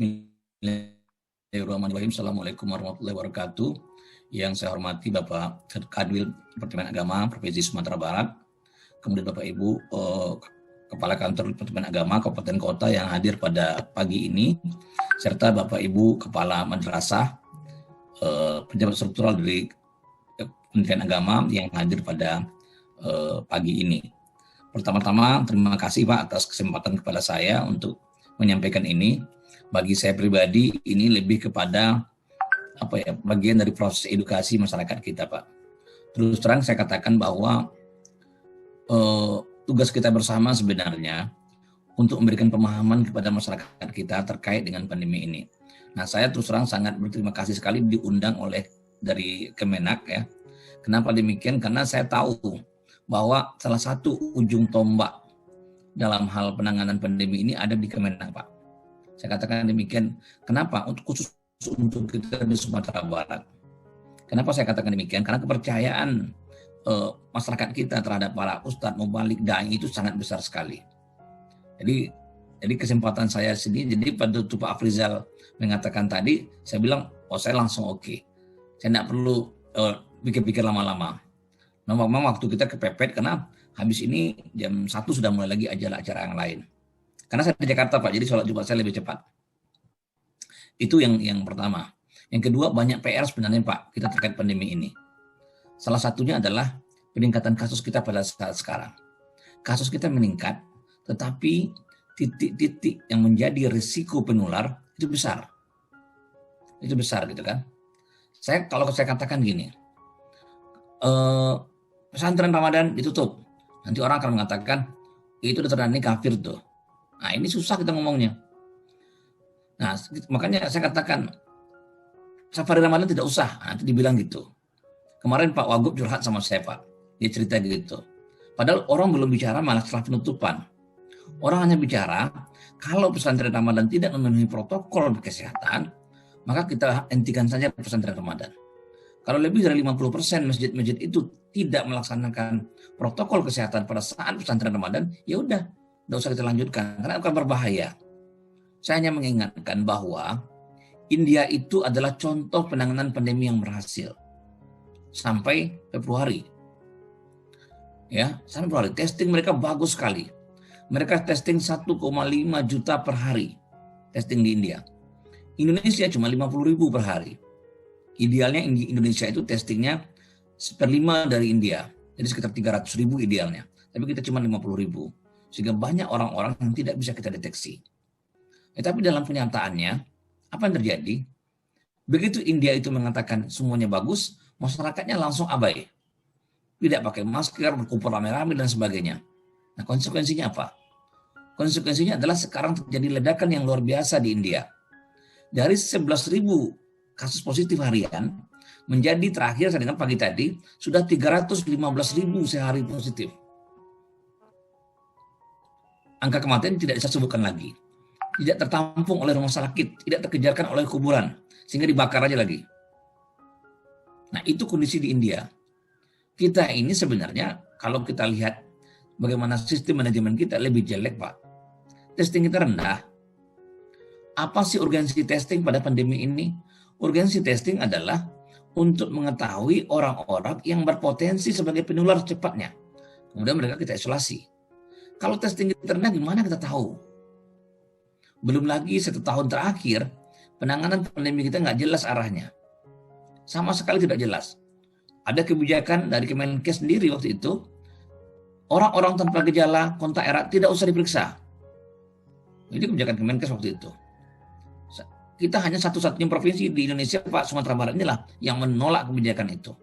Bismillahirrahmanirrahim. Assalamualaikum warahmatullahi wabarakatuh. Yang saya hormati Bapak Kadwil Departemen Agama Provinsi Sumatera Barat, kemudian Bapak Ibu Kepala Kantor Departemen Agama Kabupaten Kota yang hadir pada pagi ini, serta Bapak Ibu Kepala Madrasah, pejabat struktural dari Kementerian Agama yang hadir pada pagi ini. Pertama-tama terima kasih Pak atas kesempatan kepada saya untuk menyampaikan ini. Bagi saya pribadi ini lebih kepada bagian dari proses edukasi masyarakat kita, Pak. Terus terang saya katakan bahwa tugas kita bersama sebenarnya untuk memberikan pemahaman kepada masyarakat kita terkait dengan pandemi ini. Nah, saya terus terang sangat berterima kasih sekali diundang oleh dari Kemenak ya. Kenapa demikian? Karena saya tahu bahwa salah satu ujung tombak dalam hal penanganan pandemi ini ada di Kemenak, Pak. Saya katakan demikian. Kenapa? Khusus untuk kita di Sumatera Barat. Kenapa saya katakan demikian? Karena kepercayaan masyarakat kita terhadap para ustadz, mubalik, dai itu sangat besar sekali. Jadi kesempatan saya sendiri. Jadi pada waktu Pak Afrizal mengatakan tadi, saya bilang, saya langsung oke. Saya tidak perlu pikir-pikir lama-lama. Memang waktu kita kepepet karena habis ini jam 1 sudah mulai lagi acara yang lain. Karena saya di Jakarta Pak, jadi sholat Jumat saya lebih cepat. Itu yang pertama. Yang kedua, banyak PR sebenarnya Pak, kita terkait pandemi ini. Salah satunya adalah peningkatan kasus kita pada saat sekarang. Kasus kita meningkat, tetapi titik-titik yang menjadi risiko penular itu besar. Itu besar gitu kan. Kalau saya katakan gini, pesantren Ramadan ditutup. Nanti orang akan mengatakan, itu ini kafir tuh. Nah ini susah kita ngomongnya. Nah makanya saya katakan safari Ramadan tidak usah. Nanti dibilang gitu. Kemarin Pak Wagub curhat sama saya Pak. Dia cerita gitu. Padahal orang belum bicara malah setelah penutupan. Orang hanya bicara kalau pesantren Ramadan tidak memenuhi protokol kesehatan, maka kita hentikan saja pesantren Ramadan. Kalau lebih dari 50% masjid-masjid itu tidak melaksanakan protokol kesehatan pada saat pesantren Ramadan, ya udah. Tidak usah kita lanjutkan, karena akan berbahaya. Saya hanya mengingatkan bahwa India itu adalah contoh penanganan pandemi yang berhasil. Sampai Februari. Ya, sampai Februari. Testing mereka bagus sekali. Mereka testing 1,5 juta per hari. Testing di India. Indonesia cuma 50.000 per hari. Idealnya Indonesia itu testingnya 1/5 dari India. Jadi sekitar 300.000 idealnya. Tapi kita cuma 50.000. Sehingga banyak orang-orang yang tidak bisa kita deteksi. Tapi dalam kenyataannya, apa yang terjadi? Begitu India itu mengatakan semuanya bagus, masyarakatnya langsung abai. Tidak pakai masker, berkumpul rame-rame dan sebagainya. Nah konsekuensinya apa? Konsekuensinya adalah sekarang terjadi ledakan yang luar biasa di India. Dari 11.000 kasus positif harian, menjadi terakhir saya dengar pagi tadi, sudah 315.000 sehari positif. Angka kematian tidak bisa sebutkan lagi. Tidak tertampung oleh rumah sakit, tidak terkejarkan oleh kuburan, sehingga dibakar aja lagi. Nah itu kondisi di India. Kita ini sebenarnya, kalau kita lihat bagaimana sistem manajemen kita lebih jelek Pak. Testing kita rendah. Apa sih urgensi testing pada pandemi ini? Urgensi testing adalah untuk mengetahui orang-orang yang berpotensi sebagai penular cepatnya. Kemudian mereka kita isolasi. Kalau testing kita rendah, gimana kita tahu? Belum lagi 1 tahun terakhir, penanganan pandemi kita nggak jelas arahnya. Sama sekali tidak jelas. Ada kebijakan dari Kemenkes sendiri waktu itu, orang-orang tanpa gejala, kontak erat tidak usah diperiksa. Jadi kebijakan Kemenkes waktu itu. Kita hanya satu-satunya provinsi di Indonesia, Pak, Sumatera Barat inilah yang menolak kebijakan itu.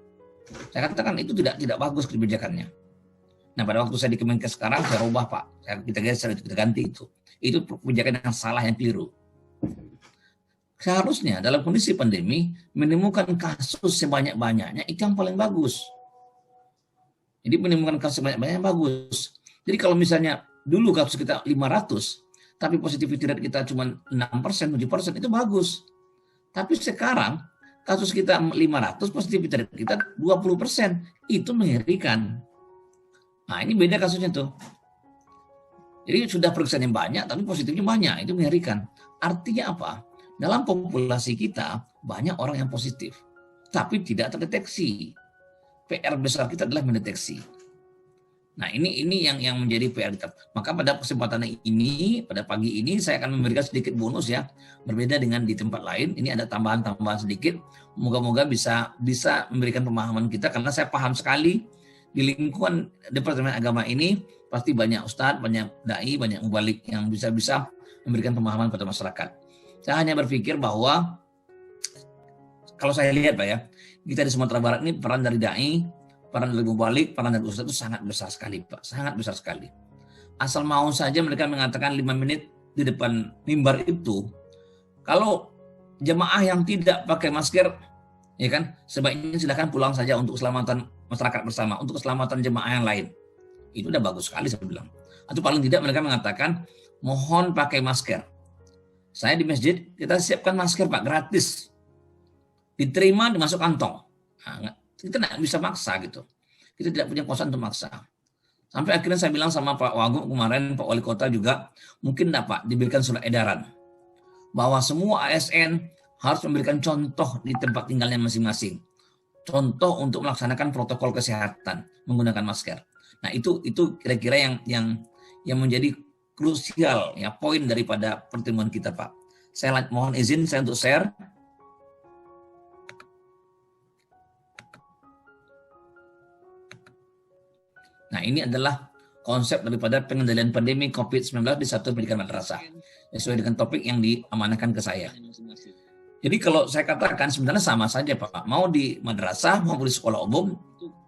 Saya katakan itu tidak bagus kebijakannya. Nah pada waktu saya di Kemenkes sekarang saya rubah Pak, kita geser, kita ganti itu. Itu kebijakan yang salah, yang keliru. Seharusnya dalam kondisi pandemi menemukan kasus sebanyak-banyaknya itu yang paling bagus. Jadi menemukan kasus sebanyak-banyaknya bagus. Jadi kalau misalnya dulu kasus kita 500, tapi positivity rate kita cuma 6%, 7% itu bagus. Tapi sekarang kasus kita 500, positivity rate kita 20%, itu mengerikan. Nah ini beda kasusnya tuh. Jadi sudah periksaan yang banyak, tapi positifnya banyak. Itu mengerikan. Artinya apa? dalam populasi kita banyak orang yang positif, tapi tidak terdeteksi. PR besar kita adalah mendeteksi. Nah, ini yang menjadi PR kita. Maka pada kesempatan ini, pada pagi ini saya akan memberikan sedikit bonus ya, berbeda dengan di tempat lain. Ini ada tambahan-tambahan sedikit. Moga-moga bisa memberikan pemahaman kita, karena saya paham sekali di lingkungan Departemen Agama ini pasti banyak ustadz, banyak dai, banyak mubalik yang bisa memberikan pemahaman pada masyarakat. Saya hanya berpikir bahwa kalau saya lihat Pak ya, kita di Sumatera Barat ini peran dari dai, peran dari mubalik, peran dari ustadz itu sangat besar sekali Pak, sangat besar sekali. Asal mau saja mereka mengatakan 5 menit di depan mimbar itu, kalau jemaah yang tidak pakai masker, ya kan, sebaiknya silakan pulang saja untuk keselamatan masyarakat bersama, untuk keselamatan jemaah yang lain. Itu udah bagus sekali saya bilang. Atau paling tidak mereka mengatakan mohon pakai masker. Saya di masjid kita siapkan masker Pak, gratis, diterima dimasuk kantong. Nah, kita tidak bisa maksa gitu. Kita tidak punya kuasa untuk maksa. Sampai akhirnya saya bilang sama Pak Wagub kemarin, Pak Wali Kota juga, mungkin dapat diberikan surat edaran bahwa semua ASN harus memberikan contoh di tempat tinggalnya masing-masing. Contoh untuk melaksanakan protokol kesehatan menggunakan masker. Nah, itu kira-kira yang menjadi krusial ya, poin daripada pertemuan kita Pak. Saya mohon izin saya untuk share. Nah, ini adalah konsep daripada pengendalian pandemi COVID-19 di satu pendidikan madrasah, sesuai dengan topik yang diamanahkan ke saya. Jadi kalau saya katakan sebenarnya sama saja Pak, mau di madrasah maupun di sekolah umum,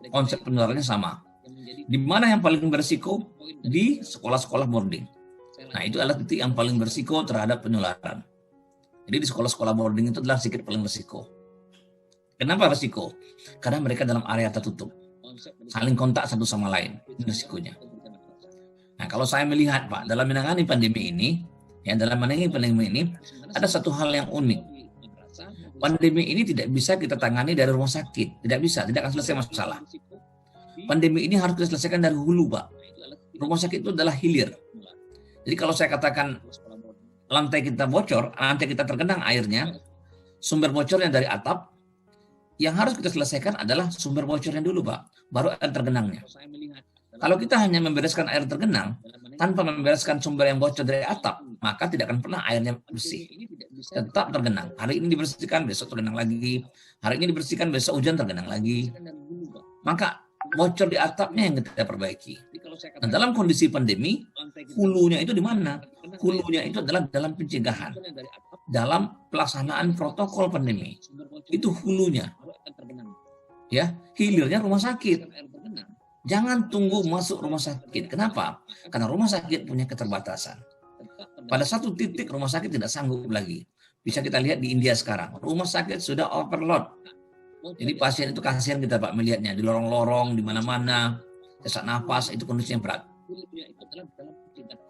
konsep penularannya sama. Di mana yang paling berisiko? Di sekolah-sekolah boarding. Nah, itu adalah titik yang paling berisiko terhadap penularan. Jadi di sekolah-sekolah boarding itu adalah sedikit paling berisiko. Kenapa berisiko? Karena mereka dalam area tertutup, saling kontak satu sama lain, itu risikonya. Nah, kalau saya melihat Pak, dalam menangani pandemi ini, ada satu hal yang unik. Pandemi ini tidak bisa kita tangani dari rumah sakit, tidak akan selesai masalah. Pandemi ini harus kita selesaikan dari hulu Pak. Rumah sakit itu adalah hilir. Jadi kalau saya katakan lantai kita bocor, lantai kita tergenang airnya, sumber bocornya dari atap, yang harus kita selesaikan adalah sumber bocornya dulu Pak, baru air tergenangnya. Kalau kita hanya membereskan air tergenang, tanpa membereskan sumber yang bocor dari atap, maka tidak akan pernah airnya bersih. Tetap tergenang. Hari ini dibersihkan, besok tergenang lagi. Hari ini dibersihkan, besok hujan tergenang lagi. Maka bocor di atapnya yang kita perbaiki. Nah, dalam kondisi pandemi, hulunya itu di mana? Hulunya itu adalah dalam pencegahan, dalam pelaksanaan protokol pandemi. Itu hulunya. Ya, hilirnya rumah sakit. Jangan tunggu masuk rumah sakit. Kenapa? Karena rumah sakit punya keterbatasan. Pada satu titik rumah sakit tidak sanggup lagi. Bisa kita lihat di India sekarang. Rumah sakit sudah overload. Jadi pasien itu kasihan kita Pak melihatnya di lorong-lorong, di mana-mana, sesak napas, itu kondisinya berat.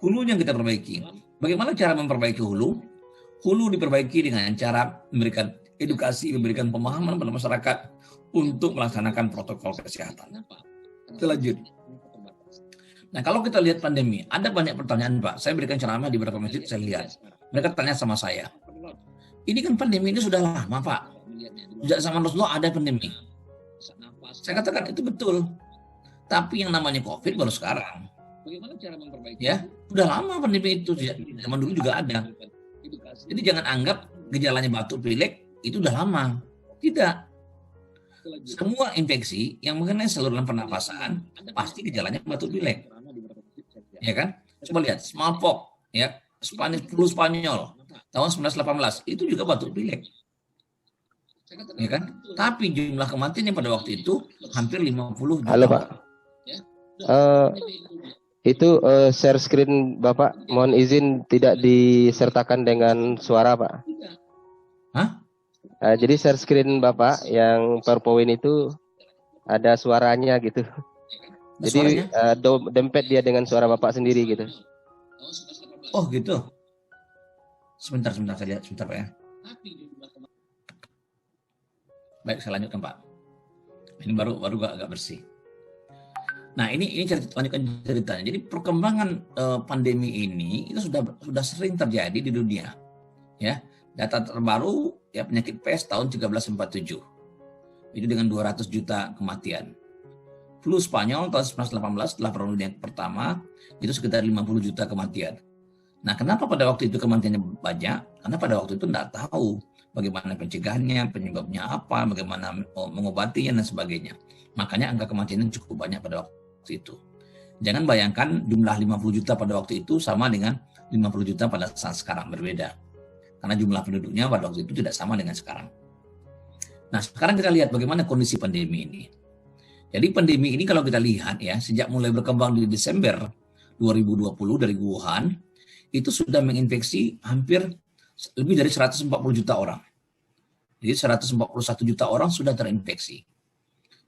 Hulunya kita perbaiki. Bagaimana cara memperbaiki hulu? Hulu diperbaiki dengan cara memberikan edukasi, memberikan pemahaman pada masyarakat untuk melaksanakan protokol kesehatan. Kita lanjut. Nah, kalau kita lihat pandemi, ada banyak pertanyaan Pak. Saya berikan ceramah di beberapa masjid, saya lihat. Mereka tanya sama saya, ini kan pandemi ini sudah lama Pak. Sejak zaman Rasulullah ada pandemi. Saya katakan itu betul. Tapi yang namanya COVID baru sekarang. Bagaimana cara memperbaiki? Ya, sudah lama pandemi itu. Zaman dulu juga ada. Jadi jangan anggap gejalanya batuk pilek itu udah lama. Tidak. Semua infeksi yang mengenai saluran pernapasan pasti gejalanya batuk pilek. Ya kan? Coba lihat smallpox, ya, flu Spanyol tahun 1918 itu juga batuk pilek. Ya kan? Tapi jumlah kematiannya pada waktu itu hampir 50 juta. Halo Pak. Itu share screen Bapak, mohon izin tidak disertakan dengan suara Pak. Hah? Jadi share screen Bapak yang PowerPoint itu ada suaranya gitu. Jadi dempet dia dengan suara Bapak sendiri gitu. Oh gitu. Sebentar Pak ya. Baik, saya lanjutkan Pak. Ini baru agak bersih. Nah, ini lanjutkan ceritanya. Jadi perkembangan pandemi ini itu sudah sering terjadi di dunia, ya. Data terbaru ya penyakit pes tahun 1347. Itu dengan 200 juta kematian. Flu Spanyol tahun 1918 setelah Perang Dunia pertama itu sekitar 50 juta kematian. Nah, kenapa pada waktu itu kematiannya banyak? Karena pada waktu itu tidak tahu bagaimana pencegahannya, penyebabnya apa, bagaimana mengobatinya dan sebagainya. Makanya angka kematiannya cukup banyak pada waktu itu. Jangan bayangkan jumlah 50 juta pada waktu itu sama dengan 50 juta pada saat sekarang, berbeda. Karena jumlah penduduknya pada waktu itu tidak sama dengan sekarang. Nah, sekarang kita lihat bagaimana kondisi pandemi ini. Jadi pandemi ini kalau kita lihat ya, sejak mulai berkembang di Desember 2020 dari Wuhan, itu sudah menginfeksi hampir lebih dari 140 juta orang. Jadi 141 juta orang sudah terinfeksi.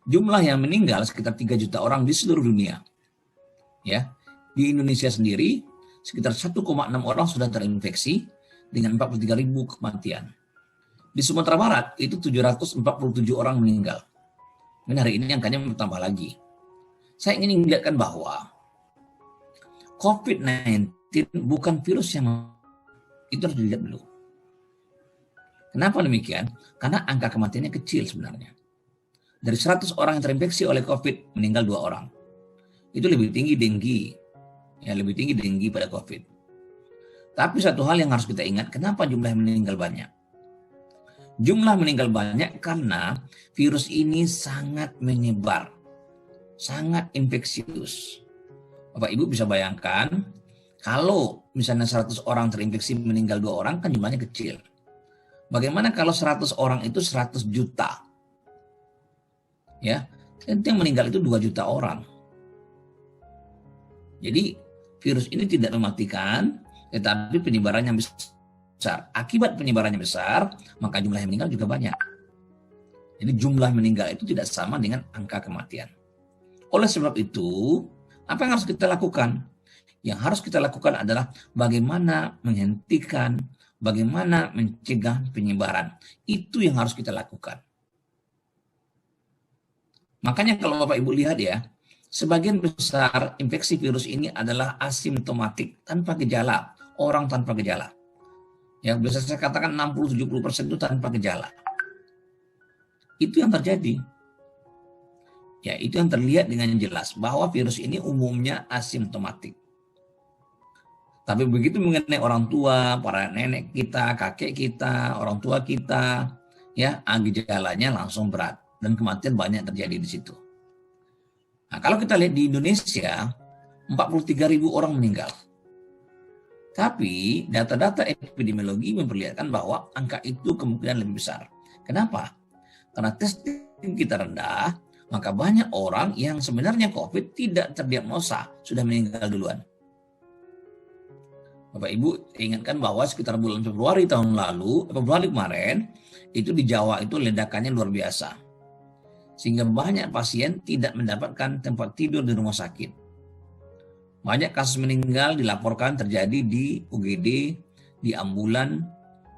Jumlah yang meninggal sekitar 3 juta orang di seluruh dunia. Ya, di Indonesia sendiri sekitar 1,6 orang sudah terinfeksi dengan 43.000 kematian. Di Sumatera Barat itu 747 orang meninggal. Dan hari ini angkanya bertambah lagi. Saya ingin mengingatkan bahwa COVID-19 bukan virus yang itu harus dilihat dulu. Kenapa demikian? Karena angka kematiannya kecil sebenarnya. Dari 100 orang yang terinfeksi oleh COVID, meninggal 2 orang. Itu lebih tinggi denggi. Ya, lebih tinggi denggi pada COVID. Tapi satu hal yang harus kita ingat, kenapa jumlah yang meninggal banyak? Jumlah meninggal banyak karena virus ini sangat menyebar, sangat infeksius. Bapak Ibu bisa bayangkan, kalau misalnya 100 orang terinfeksi meninggal 2 orang kan jumlahnya kecil. Bagaimana kalau 100 orang itu 100 juta? Ya, yang meninggal itu 2 juta orang. Jadi virus ini tidak mematikan, tetapi penyebarannya besar. Akibat penyebarannya besar, maka jumlah yang meninggal juga banyak. Jadi jumlah meninggal itu tidak sama dengan angka kematian. Oleh sebab itu, apa yang harus kita lakukan? Yang harus kita lakukan adalah bagaimana menghentikan, bagaimana mencegah penyebaran. Itu yang harus kita lakukan. Makanya kalau Bapak Ibu lihat ya, sebagian besar infeksi virus ini adalah asimptomatik, tanpa gejala, orang tanpa gejala. Yang bisa saya katakan 60-70% itu tanpa gejala. Itu yang terjadi. Ya, itu yang terlihat dengan jelas bahwa virus ini umumnya asimptomatik. Tapi begitu mengenai orang tua, para nenek kita, kakek kita, orang tua kita, ya, gejalanya langsung berat dan kematian banyak terjadi di situ. Nah, kalau kita lihat di Indonesia, 43.000 orang meninggal. Tapi data-data epidemiologi memperlihatkan bahwa angka itu kemungkinan lebih besar. Kenapa? Karena testing kita rendah, maka banyak orang yang sebenarnya COVID tidak terdiagnosa, sudah meninggal duluan. Bapak Ibu ingatkan bahwa sekitar bulan Februari tahun lalu, Februari kemarin, itu di Jawa itu ledakannya luar biasa. Sehingga banyak pasien tidak mendapatkan tempat tidur di rumah sakit. Banyak kasus meninggal dilaporkan terjadi di UGD, di ambulan,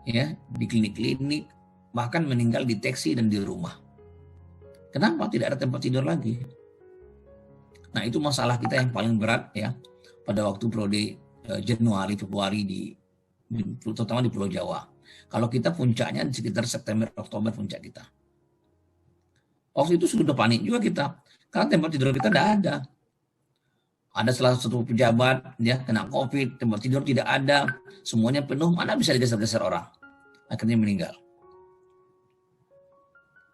ya, di klinik-klinik, bahkan meninggal di taksi dan di rumah. Kenapa tidak ada tempat tidur lagi? Nah, itu masalah kita yang paling berat ya pada waktu periode Januari, Februari terutama di Pulau Jawa. Kalau kita puncaknya di sekitar September, Oktober puncak kita. Waktu itu sudah panik juga kita, karena tempat tidur kita tidak ada. Ada salah satu pejabat ya kena COVID, tempat tidur tidak ada, semuanya penuh, mana bisa digeser-geser orang, akhirnya meninggal.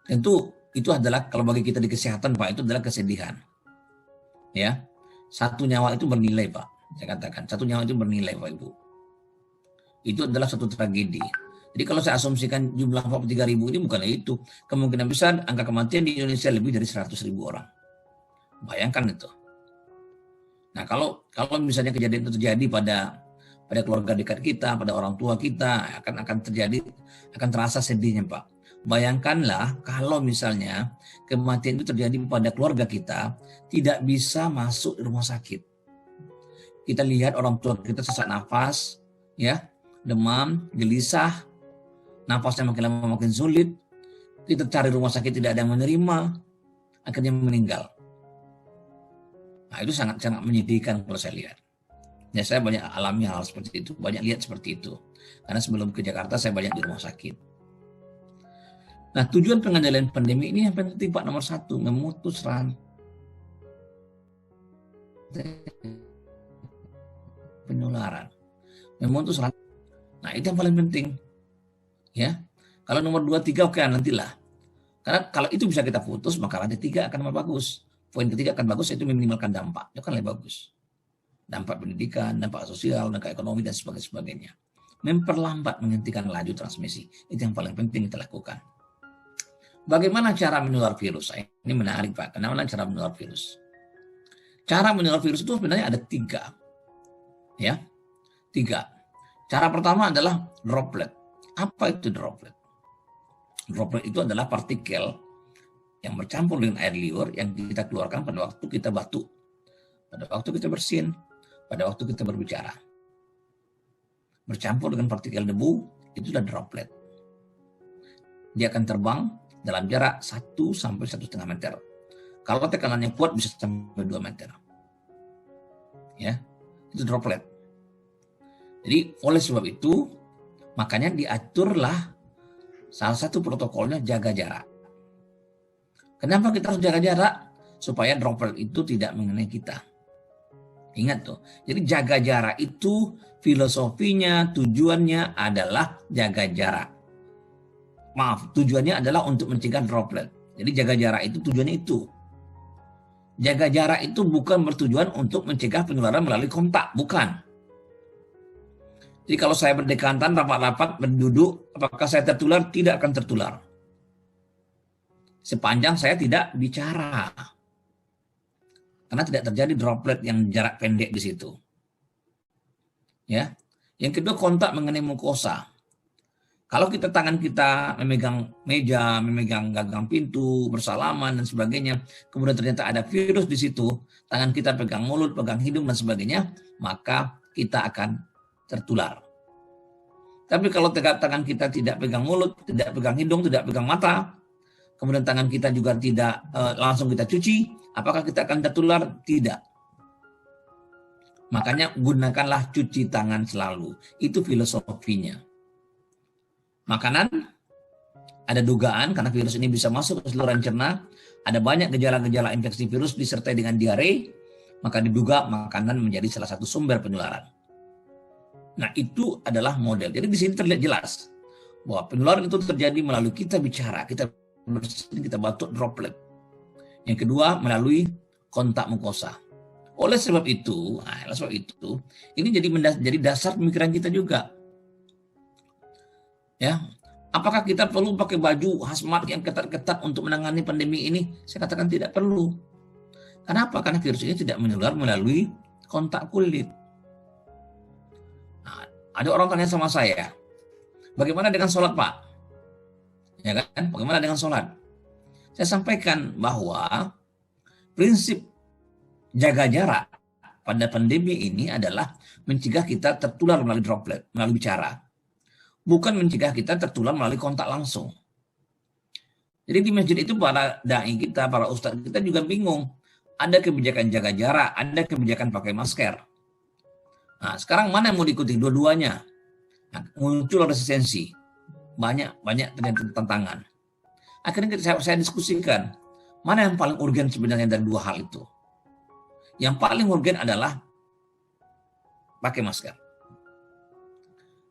Tentu itu adalah kalau bagi kita di kesehatan Pak, itu adalah kesedihan. Ya, satu nyawa itu bernilai Pak, saya katakan satu nyawa itu bernilai Pak Ibu. Itu adalah satu tragedi. Jadi kalau saya asumsikan jumlah 43.000 ini bukan itu, kemungkinan besar angka kematian di Indonesia lebih dari 100.000 orang. Bayangkan itu. Nah, kalau misalnya kejadian itu terjadi pada keluarga dekat kita, pada orang tua kita, akan terasa sedihnya Pak. Bayangkanlah kalau misalnya kematian itu terjadi pada keluarga kita, tidak bisa masuk di rumah sakit. Kita lihat orang tua kita sesak nafas, ya, demam, gelisah, nafasnya makin lama makin sulit. Kita cari rumah sakit tidak ada yang menerima, akhirnya meninggal. Nah, itu sangat menyedihkan kalau saya lihat. Ya, saya banyak alami hal seperti itu, banyak lihat seperti itu. Karena sebelum ke Jakarta saya banyak di rumah sakit. Nah, tujuan pengendalian pandemi ini yang penting Pak nomor 1, memutus rantai penularan. Memutus rantai. Nah, itu yang paling penting. Ya. Kalau nomor 2, 3 oke nantilah. Karena kalau itu bisa kita putus, maka rantai 3 akan lebih bagus. Poin ketiga akan bagus, yaitu meminimalkan dampak. Itu kan lebih bagus. Dampak pendidikan, dampak sosial, dampak ekonomi, dan sebagainya. Memperlambat, menghentikan laju transmisi. Itu yang paling penting kita lakukan. Bagaimana cara menular virus? Ini menarik Pak. Bagaimana cara menular virus? Cara menular virus itu sebenarnya ada 3. Ya, 3. Cara pertama adalah droplet. Apa itu droplet? Droplet itu adalah partikel yang bercampur dengan air liur yang kita keluarkan pada waktu kita batuk, pada waktu kita bersin, pada waktu kita berbicara. Bercampur dengan partikel debu, itu adalah droplet. Dia akan terbang dalam jarak 1 sampai 1,5 meter. Kalau tekanannya kuat bisa sampai 2 meter. Ya, itu droplet. Jadi oleh sebab itu, makanya diaturlah salah satu protokolnya jaga jarak. Kenapa kita harus jaga jarak? Supaya droplet itu tidak mengenai kita. Ingat tuh, jadi jaga jarak itu filosofinya, tujuannya adalah jaga jarak. Maaf, tujuannya adalah untuk mencegah droplet. Jadi jaga jarak itu tujuannya itu. Jaga jarak itu bukan bertujuan untuk mencegah penularan melalui kontak, bukan. Jadi kalau saya berdekatan, rapat-rapat, berduduk, apakah saya tertular? Tidak akan tertular. Sepanjang saya tidak bicara. Karena tidak terjadi droplet yang jarak pendek di situ. Ya. Yang kedua, kontak mengenai mukosa. Kalau kita tangan kita memegang meja, memegang gagang pintu, bersalaman dan sebagainya, kemudian ternyata ada virus di situ, tangan kita pegang mulut, pegang hidung dan sebagainya, maka kita akan tertular. Tapi kalau tangan kita tidak pegang mulut, tidak pegang hidung, tidak pegang mata, kemudian tangan kita juga tidak langsung kita cuci, apakah kita akan tertular? Tidak. Makanya gunakanlah cuci tangan selalu. Itu filosofinya. Makanan, ada dugaan karena virus ini bisa masuk ke saluran cerna, ada banyak gejala-gejala infeksi virus disertai dengan diare, maka diduga makanan menjadi salah satu sumber penularan. Nah, itu adalah model. Jadi di sini terlihat jelas bahwa penularan itu terjadi melalui kita bicara, kita bersin, kita batuk, droplet. Yang kedua, melalui kontak mukosa. Oleh sebab itu, ini jadi dasar pemikiran kita juga. Ya, apakah kita perlu pakai baju hazmat yang ketat-ketat untuk menangani pandemi ini? Saya katakan tidak perlu. Kenapa? Karena virus ini tidak menular melalui kontak kulit. Nah, ada orang tanya sama saya, bagaimana dengan sholat Pak? Ya kan? Bagaimana dengan sholat? Saya sampaikan bahwa prinsip jaga jarak pada pandemi ini adalah mencegah kita tertular melalui droplet, melalui bicara. Bukan mencegah kita tertular melalui kontak langsung. Jadi di masjid itu para dai kita, para ustadz kita juga bingung. Ada kebijakan jaga jarak, ada kebijakan pakai masker. Nah, sekarang mana yang mau diikuti? Dua-duanya. Nah, muncul resistensi. Banyak terjadi tantangan. Akhirnya saya diskusikan, mana yang paling urgen sebenarnya dari dua hal itu? Yang paling urgen adalah pakai masker.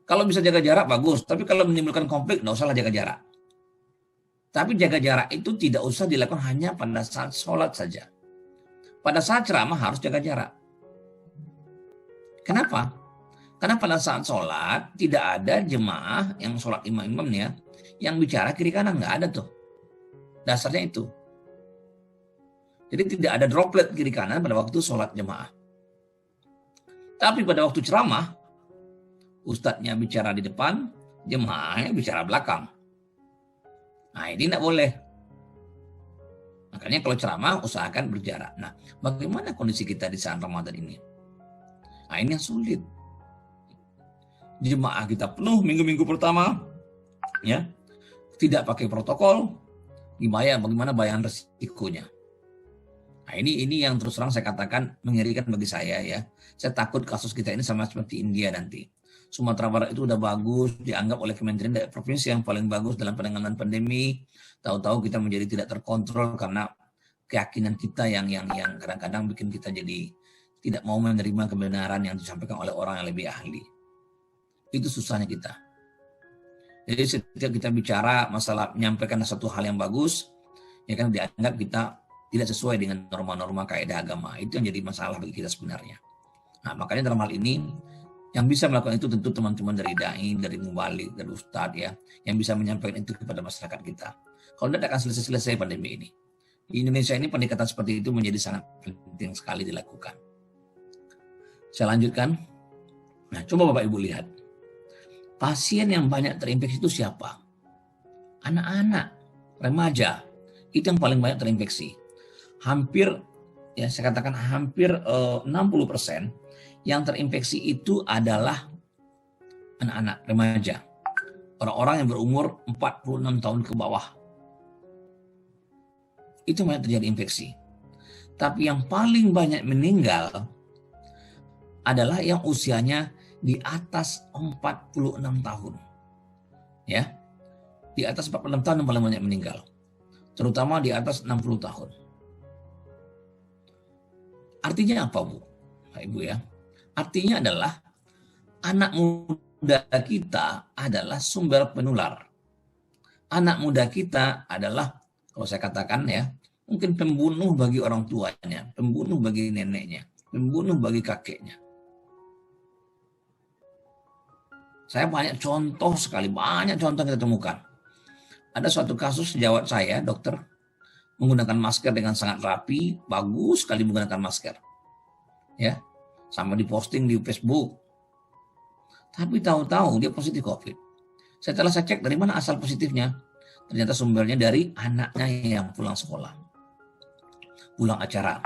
Kalau bisa jaga jarak, bagus. Tapi kalau menimbulkan konflik, nggak usahlah jaga jarak. Tapi jaga jarak itu tidak usah dilakukan hanya pada saat sholat saja. Pada saat ceramah harus jaga jarak. Kenapa? Karena pada saat sholat, tidak ada jemaah yang sholat imam-imamnya yang bicara kiri kanan. Nggak ada tuh. Dasarnya itu. Jadi tidak ada droplet kiri kanan pada waktu sholat jemaah. Tapi pada waktu ceramah, ustadznya bicara di depan, jemaahnya bicara belakang. Nah, ini tidak boleh. Makanya kalau ceramah, usahakan berjarak. Nah, bagaimana kondisi kita di saat Ramadan ini? Nah, ini yang sulit. Jemaah kita penuh minggu-minggu pertama, ya, tidak pakai protokol, bagaimana bayangan resikonya. Nah, ini yang terus terang saya katakan mengerikan bagi saya ya. Saya takut kasus kita ini sama seperti India nanti. Sumatera Barat itu udah bagus, dianggap oleh Kementerian Daerah provinsi yang paling bagus dalam penanganan pandemi. Tahu-tahu kita menjadi tidak terkontrol karena keyakinan kita yang kadang-kadang bikin kita jadi tidak mau menerima kebenaran yang disampaikan oleh orang yang lebih ahli. Itu susahnya kita. Jadi setiap kita bicara masalah menyampaikan satu hal yang bagus, ya kan dianggap kita tidak sesuai dengan norma-norma kaidah agama. Itu yang jadi masalah bagi kita sebenarnya. Nah, makanya dalam hal ini yang bisa melakukan itu tentu teman-teman dari dai, dari mubalik, dari ustadz ya, yang bisa menyampaikan itu kepada masyarakat kita. Kalau tidak akan selesai pandemi ini. Di Indonesia ini pendekatan seperti itu menjadi sangat penting sekali dilakukan. Saya lanjutkan. Nah, coba Bapak Ibu lihat. Pasien yang banyak terinfeksi itu siapa? Anak-anak, remaja. Itu yang paling banyak terinfeksi. Hampir, ya saya katakan hampir 60% yang terinfeksi itu adalah anak-anak, remaja. Orang-orang yang berumur 46 tahun ke bawah. Itu banyak terjadi infeksi. Tapi yang paling banyak meninggal adalah yang usianya di atas 46 tahun. Ya. Di atas 46 tahun yang paling banyak meninggal. Terutama di atas 60 tahun. Artinya apa, Bu? Pak Ibu ya. Artinya adalah anak muda kita adalah sumber penular. Anak muda kita adalah, kalau saya katakan ya, mungkin pembunuh bagi orang tuanya, pembunuh bagi neneknya, pembunuh bagi kakeknya. Saya banyak contoh sekali, banyak contoh yang kita temukan. Ada suatu kasus sejawat saya, dokter, menggunakan masker dengan sangat rapi, bagus sekali menggunakan masker. Ya, sama diposting di Facebook. Tapi tahu-tahu dia positif COVID. Setelah saya cek dari mana asal positifnya, ternyata sumbernya dari anaknya yang pulang sekolah, pulang acara.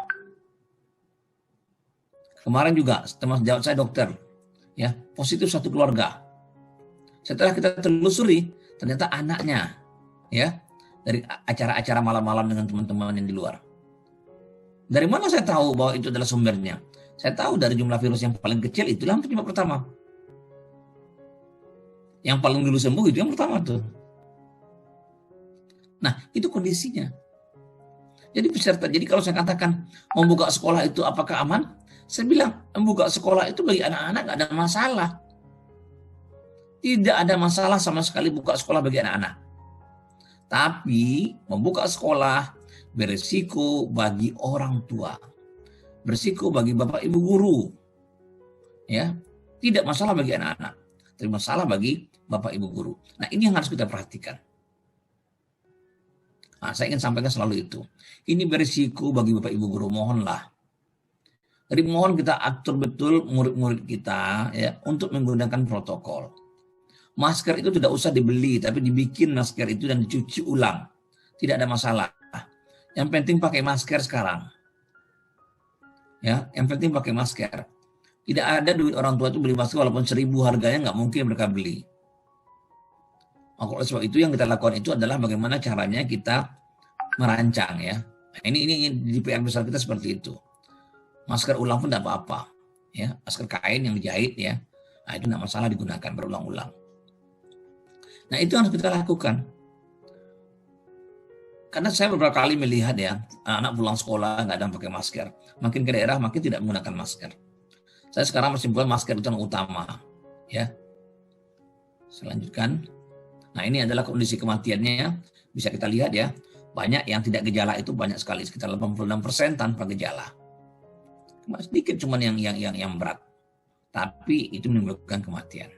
Kemarin juga teman sejawat saya dokter, ya positif satu keluarga. Setelah kita telusuri, ternyata anaknya, ya dari acara-acara malam-malam dengan teman-teman yang di luar. Dari mana saya tahu bahwa itu adalah sumbernya? Saya tahu dari jumlah virus yang paling kecil itulah penyebab pertama. Yang paling dulu sembuh itu yang pertama tuh. Nah, itu kondisinya. Jadi peserta, jadi kalau saya katakan membuka sekolah itu apakah aman? Saya bilang membuka sekolah itu bagi anak-anak nggak ada masalah. Tidak ada masalah sama sekali buka sekolah bagi anak-anak. Tapi membuka sekolah berisiko bagi orang tua. Berisiko bagi bapak ibu guru. Ya, tidak masalah bagi anak-anak, tapi masalah bagi bapak ibu guru. Nah, ini yang harus kita perhatikan. Nah, saya ingin sampaikan selalu itu. Ini berisiko bagi bapak ibu guru, mohonlah. Jadi mohon kita atur betul murid-murid kita ya untuk menggunakan protokol. Masker itu tidak usah dibeli, tapi dibikin masker itu dan dicuci ulang. Tidak ada masalah. Yang penting pakai masker sekarang. Ya, yang penting pakai masker. Tidak ada duit orang tua itu beli masker walaupun 1.000 harganya, nggak mungkin mereka beli. Maka oleh sebab itu yang kita lakukan itu adalah bagaimana caranya kita merancang ya. Nah, ini di PR besar kita seperti itu. Masker ulang pun tidak apa-apa. Ya, masker kain yang dijahit ya. Nah, itu tidak masalah digunakan berulang-ulang. Nah, itu harus kita lakukan. Karena saya beberapa kali melihat ya, anak pulang sekolah nggak ada yang pakai masker. Makin ke daerah makin tidak menggunakan masker. Saya sekarang bersimpulan masker itu yang utama. Ya. Saya lanjutkan. Nah, ini adalah kondisi kematiannya. Bisa kita lihat ya, banyak yang tidak gejala itu banyak sekali, sekitar 86% tanpa gejala. Sedikit cuman yang berat. Tapi itu menimbulkan kematian.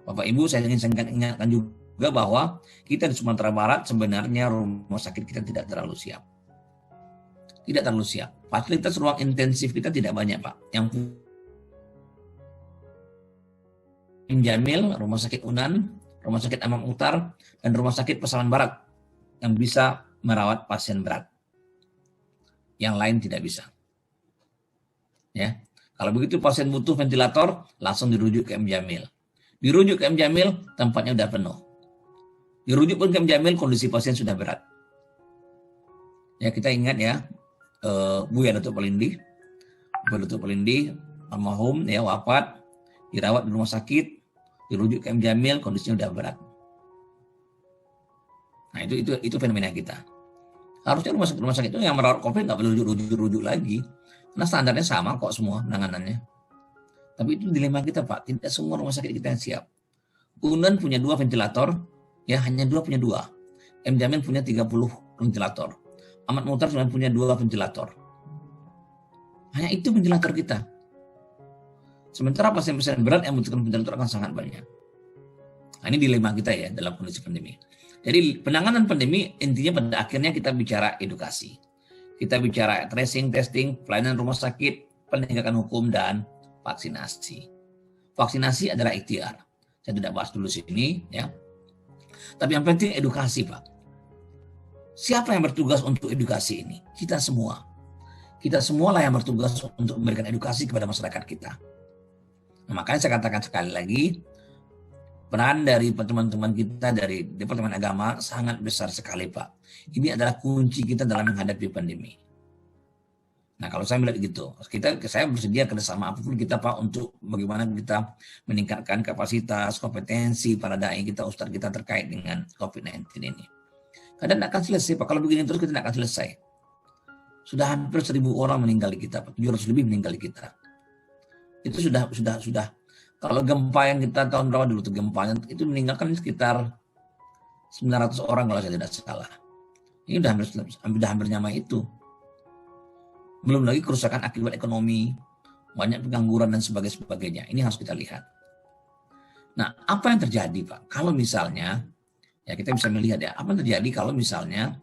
Bapak Ibu, saya ingin ingatkan juga bahwa kita di Sumatera Barat sebenarnya rumah sakit kita tidak terlalu siap. Tidak terlalu siap. Fasilitas ruang intensif kita tidak banyak, Pak. Yang Jamil, Rumah Sakit Unan, Rumah Sakit Amang Utar, dan Rumah Sakit Pasaman Barat yang bisa merawat pasien berat. Yang lain tidak bisa. Ya, kalau begitu pasien butuh ventilator, langsung dirujuk ke M Jamil. Dirujuk ke M Jamil, tempatnya sudah penuh. Dirujuk pun ke M Jamil, kondisi pasien sudah berat. Ya, kita ingat ya, Buya Datuk Palindi, almarhum ya wafat, dirawat di rumah sakit, dirujuk ke M Jamil, kondisinya udah berat. Nah itu fenomena kita. Harusnya rumah sakit itu yang merawat COVID nggak perlu rujuk lagi, karena standarnya sama kok semua penanganannya. Tapi itu dilema kita Pak, tidak semua rumah sakit kita yang siap. UNEN punya 2 ventilator, ya hanya 2 punya 2. M Jamil punya 30 ventilator. Ahmad Muhtar cuma punya 2 ventilator. Hanya itu ventilator kita. Sementara pasien-pasien berat yang membutuhkan ventilator akan sangat banyak. Nah, ini dilema kita ya dalam kondisi pandemi. Jadi penanganan pandemi intinya pada akhirnya kita bicara edukasi. Kita bicara tracing, testing, pelayanan rumah sakit, penegakan hukum, dan vaksinasi. Vaksinasi adalah ikhtiar. Saya tidak bahas dulu sini ya. Tapi yang penting edukasi Pak. Siapa yang bertugas untuk edukasi ini? Kita semua. Kita semualah yang bertugas untuk memberikan edukasi kepada masyarakat kita. Nah, makanya saya katakan sekali lagi, peran dari teman-teman kita dari Departemen Agama sangat besar sekali Pak. Ini adalah kunci kita dalam menghadapi pandemi. Nah kalau saya melihat gitu, saya bersedia kerjasama apapun kita Pak untuk bagaimana kita meningkatkan kapasitas, kompetensi para dai kita, ustadz kita terkait dengan COVID-19 ini. Karena tidak akan selesai Pak, kalau begini terus kita tidak akan selesai. Sudah hampir 1.000 orang meninggal di kita, Pak. 700 lebih meninggal di kita. Itu sudah. Kalau gempa yang kita tahun berapa dulu tuh gempanya, itu meninggalkan sekitar 900 orang kalau saya tidak salah. Ini udah hampir nyamai itu. Belum lagi kerusakan akibat ekonomi, banyak pengangguran dan sebagainya. Ini harus kita lihat. Nah, apa yang terjadi Pak? Kalau misalnya, ya kita bisa melihat ya, apa yang terjadi kalau misalnya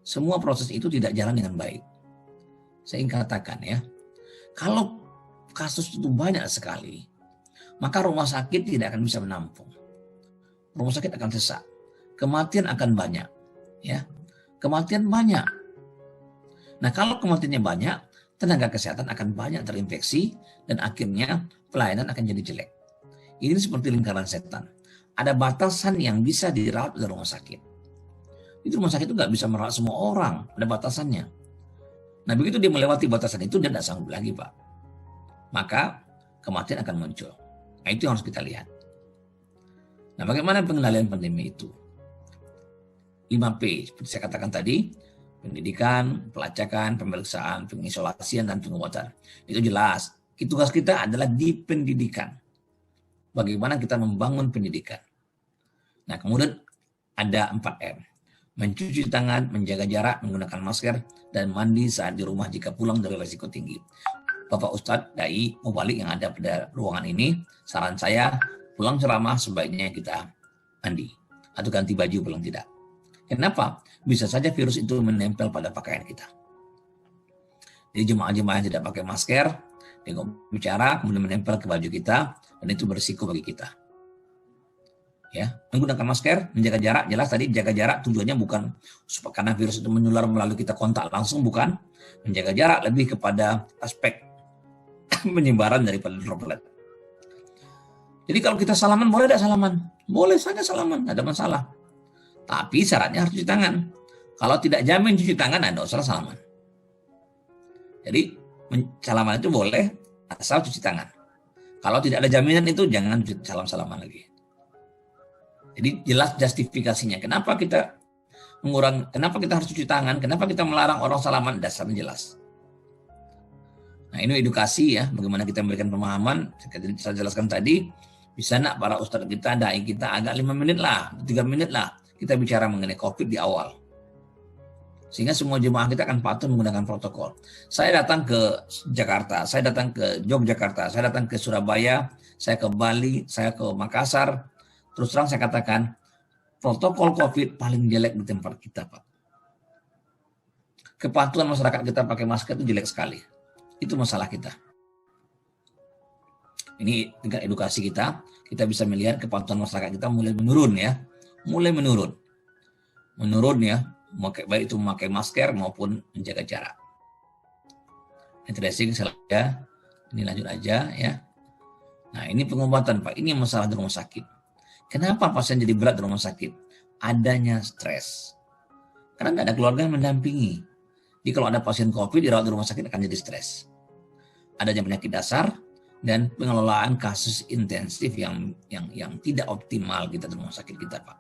semua proses itu tidak jalan dengan baik. Saya ingin katakan ya, kalau kasus itu banyak sekali, maka rumah sakit tidak akan bisa menampung. Rumah sakit akan sesak. Kematian akan banyak. Ya, kematian banyak. Nah, kalau kematiannya banyak, tenaga kesehatan akan banyak terinfeksi dan akhirnya pelayanan akan jadi jelek. Ini seperti lingkaran setan. Ada batasan yang bisa dirawat di rumah sakit. Itu rumah sakit itu nggak bisa merawat semua orang, ada batasannya. Nah, begitu dia melewati batasan itu, dia tidak sanggup lagi, Pak. Maka kematian akan muncul. Nah, itu yang harus kita lihat. Nah, bagaimana pengendalian pandemi itu? 5P, seperti saya katakan tadi, pendidikan, pelacakan, pemeriksaan, pengisolasian, dan pengobatan. Itu jelas. Tugas kita adalah di pendidikan. Bagaimana kita membangun pendidikan. Nah, kemudian ada 4M. Mencuci tangan, menjaga jarak, menggunakan masker, dan mandi saat di rumah jika pulang dari risiko tinggi. Bapak Ustadz, Dai, Mubalik yang ada pada ruangan ini, saran saya pulang ceramah sebaiknya kita mandi. Atau ganti baju pulang tidak. Kenapa? Bisa saja virus itu menempel pada pakaian kita. Jadi jemaah-jemaah yang tidak pakai masker, dia bicara, kemudian menempel ke baju kita, dan itu berisiko bagi kita. Ya, menggunakan masker, menjaga jarak, jelas tadi jaga jarak tujuannya bukan karena virus itu menular melalui kita kontak langsung, bukan. Menjaga jarak lebih kepada aspek penyebaran daripada droplet. Jadi kalau kita salaman, boleh tidak salaman? Boleh saja salaman, tidak ada masalah. Tapi syaratnya harus cuci tangan. Kalau tidak jamin cuci tangan, tidak usah salaman. Jadi salaman itu boleh asal cuci tangan. Kalau tidak ada jaminan itu jangan salam-salaman lagi. Jadi jelas justifikasinya. Kenapa kita harus cuci tangan? Kenapa kita melarang orang salaman? Dasarnya jelas. Nah, ini edukasi ya, bagaimana kita memberikan pemahaman. Saya jelaskan tadi, bisa nak para ustadz kita, dai kita agak 5 menit lah, 3 menit lah. Kita bicara mengenai COVID di awal. Sehingga semua jemaah kita akan patuh menggunakan protokol. Saya datang ke Jakarta, saya datang ke Yogyakarta, saya datang ke Surabaya, saya ke Bali, saya ke Makassar. Terus terang saya katakan, protokol COVID paling jelek di tempat kita, Pak. Kepatuhan masyarakat kita pakai masker itu jelek sekali. Itu masalah kita. Ini tingkat edukasi kita bisa melihat kepatuhan masyarakat kita mulai menurun ya. Mulai menurun ya, baik itu memakai masker maupun menjaga jarak. Ini tracing saja, ini lanjut aja ya. Nah ini pengobatan Pak, ini masalah di rumah sakit. Kenapa pasien jadi berat di rumah sakit? Adanya stres. Karena nggak ada keluarga yang mendampingi. Jadi kalau ada pasien COVID dirawat di rumah sakit akan jadi stres. Adanya penyakit dasar dan pengelolaan kasus intensif yang tidak optimal kita di rumah sakit kita, Pak.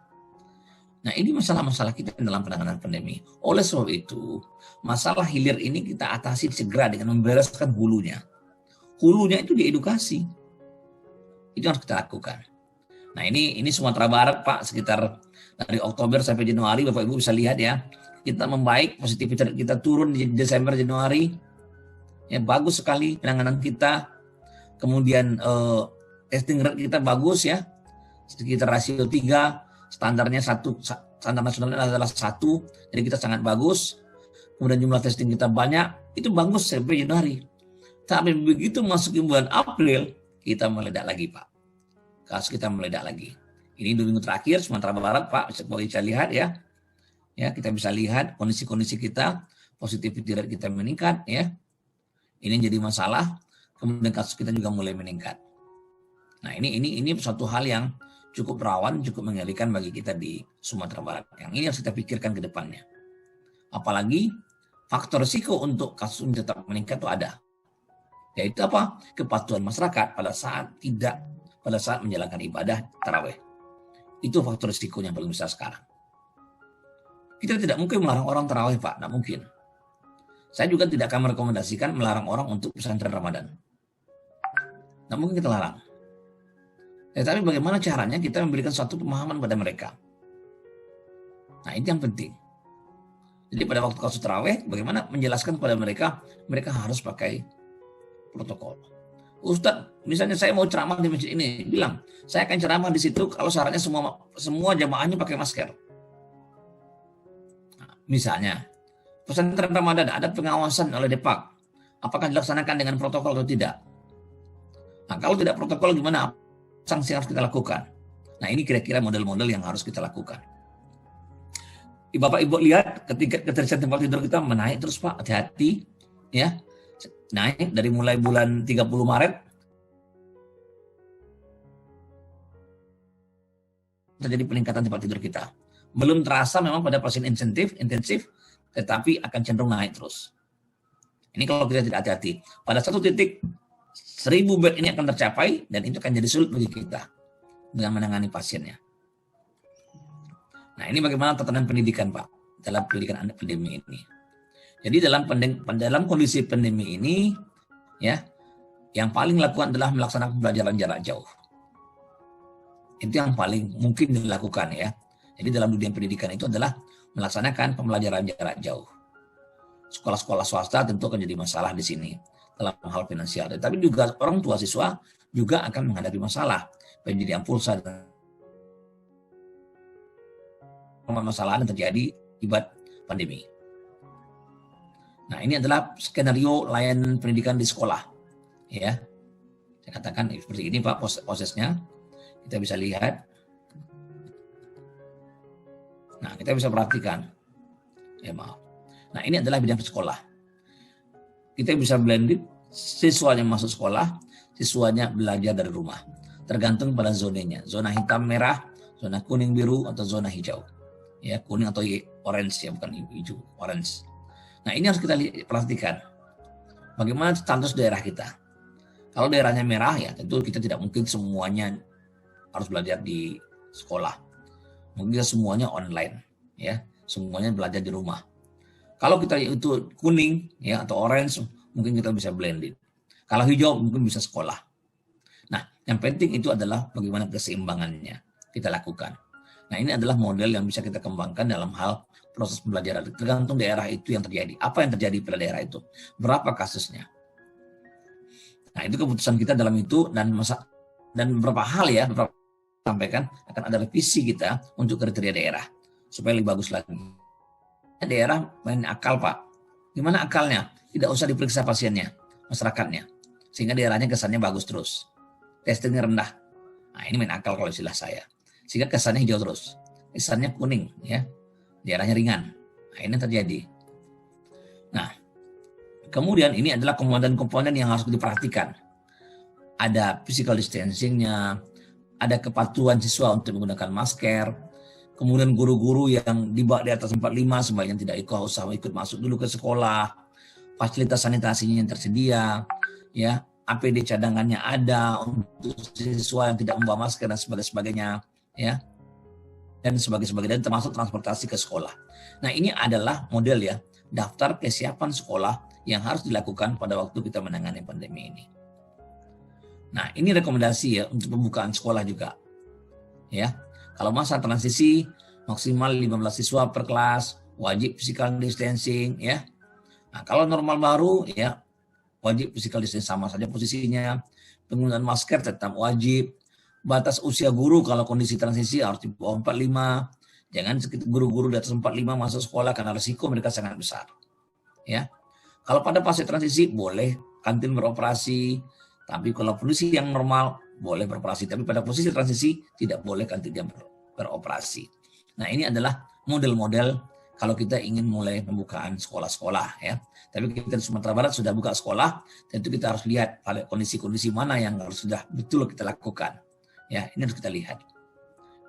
Nah, ini masalah-masalah kita dalam penanganan pandemi. Oleh sebab itu, masalah hilir ini kita atasi segera dengan membereskan hulunya. Hulunya itu di edukasi. Itu harus kita lakukan. Nah, ini Sumatera Barat, Pak, sekitar dari Oktober sampai Januari, Bapak Ibu bisa lihat ya. Kita membaik, positivity kita turun di Desember, Januari. Ya, bagus sekali penanganan kita. Kemudian testing rate kita bagus ya. Sekitar rasio 3, standarnya 1, standar nasionalnya adalah 1, jadi kita sangat bagus. Kemudian jumlah testing kita banyak, itu bagus sampai Januari. Tapi begitu masuk ke bulan April, kita meledak lagi, Pak. Kasus kita meledak lagi. Ini 2 minggu terakhir Sumatera Barat, Pak, bisa lihat ya. Ya, kita bisa lihat kondisi-kondisi kita, positivity rate kita meningkat ya. Ini jadi masalah. Kemudian kasus kita juga mulai meningkat. Nah, ini suatu hal yang cukup rawan, cukup mengerikan bagi kita di Sumatera Barat. Yang ini harus kita pikirkan ke depannya. Apalagi faktor risiko untuk kasus ini tetap meningkat itu ada. Yaitu apa? Kepatuhan masyarakat pada saat menjalankan ibadah tarawih. Itu faktor risikonya paling besar sekarang. Kita tidak mungkin melarang orang tarawih, Pak. Tidak mungkin. Saya juga tidak akan merekomendasikan melarang orang untuk pesantren Ramadan. Tidak mungkin kita larang. Tetapi bagaimana caranya kita memberikan suatu pemahaman pada mereka. Nah, itu yang penting. Jadi pada waktu kasus tarawih, bagaimana menjelaskan kepada mereka, mereka harus pakai protokol. Ustadz, misalnya saya mau ceramah di masjid ini, bilang, saya akan ceramah di situ kalau syaratnya semua jamaahnya pakai masker. Nah, misalnya, pesantren Ramadan ada pengawasan oleh Depak. Apakah dilaksanakan dengan protokol atau tidak? Nah, kalau tidak protokol gimana? Sanksi harus kita lakukan. Nah, ini kira-kira model-model yang harus kita lakukan. Bapak Ibu lihat ketika keterisian tempat tidur kita menaik terus, Pak, hati-hati ya. Naik dari mulai bulan 30 Maret terjadi peningkatan tempat tidur kita. Belum terasa memang pada pasien intensif, tetapi akan cenderung naik terus. Ini kalau kita tidak hati-hati. Pada satu titik 1000 bed ini akan tercapai dan itu akan jadi sulit bagi kita dengan menangani pasiennya. Nah, ini bagaimana tatanan pendidikan, Pak, dalam pendidikan anak pandemi ini. Jadi dalam kondisi pandemi ini, ya, yang paling lakukan adalah melaksanakan pembelajaran jarak jauh. Itu yang paling mungkin dilakukan ya. Jadi dalam dunia pendidikan itu adalah melaksanakan pembelajaran jarak jauh. Sekolah-sekolah swasta tentu akan jadi masalah di sini dalam hal finansial. Tetapi juga orang tua siswa juga akan menghadapi masalah penyediaan pulsa dan masalah yang terjadi akibat pandemi. Nah, ini adalah skenario layanan pendidikan di sekolah. Ya, saya katakan seperti ini, Pak, prosesnya. Kita bisa lihat. Nah, kita bisa perhatikan. Ya, maaf. Nah, ini adalah bidang sekolah. Kita bisa blended, siswanya masuk sekolah, siswanya belajar dari rumah. Tergantung pada zonanya. Zona hitam merah, zona kuning biru, atau zona hijau. Ya, kuning atau orange ya, bukan hijau, orange. Nah, ini harus kita perhatikan. Bagaimana status daerah kita. Kalau daerahnya merah ya, tentu kita tidak mungkin semuanya harus belajar di sekolah. Mungkin kita semuanya online, ya, semuanya belajar di rumah. Kalau kita itu kuning ya atau orange, mungkin kita bisa blended. Kalau hijau mungkin bisa sekolah. Nah, yang penting itu adalah bagaimana keseimbangannya kita lakukan. Nah, ini adalah model yang bisa kita kembangkan dalam hal proses pembelajaran. Tergantung daerah itu yang terjadi. Apa yang terjadi pada daerah itu? Berapa kasusnya? Nah, itu keputusan kita dalam itu dan beberapa hal ya, beberapa sampaikan akan ada revisi kita untuk kriteria daerah supaya lebih bagus lagi. Daerah main akal, Pak. Gimana akalnya? Tidak usah diperiksa pasiennya, masyarakatnya. Sehingga daerahnya kesannya bagus terus. Testingnya rendah. Nah, ini main akal kalau istilah saya. Sehingga kesannya hijau terus. Kesannya kuning, ya. Daerahnya ringan. Nah, ini terjadi. Nah, kemudian ini adalah komponen-komponen yang harus diperhatikan. Ada physical distancing-nya, ada kepatuhan siswa untuk menggunakan masker, Kemudian guru-guru yang di atas 45 sebaiknya tidak usah ikut masuk dulu ke sekolah. Fasilitas sanitasinya yang tersedia, ya, APD cadangannya ada untuk siswa yang tidak membawa masker dan sebagainya, ya, dan sebagainya, dan termasuk transportasi ke sekolah. Nah, ini adalah model ya, daftar kesiapan sekolah yang harus dilakukan pada waktu kita menangani pandemi ini. Nah, ini rekomendasi ya untuk pembukaan sekolah juga. Ya. Kalau masa transisi maksimal 15 siswa per kelas, wajib physical distancing ya. Nah, kalau normal baru ya wajib physical distancing sama saja posisinya. Penggunaan masker tetap wajib. Batas usia guru kalau kondisi transisi harus di bawah 45. Jangan guru-guru di atas 45 masuk sekolah karena risiko mereka sangat besar. Ya. Kalau pada fase transisi boleh kantin beroperasi, tapi kalau kondisi yang normal boleh beroperasi, tapi pada posisi transisi tidak boleh kantin yang beroperasi. Nah, ini adalah model-model kalau kita ingin mulai pembukaan sekolah-sekolah ya. Tapi kita di Sumatera Barat sudah buka sekolah, tentu kita harus lihat pada kondisi-kondisi mana yang harus sudah betul kita lakukan. Ya, ini harus kita lihat.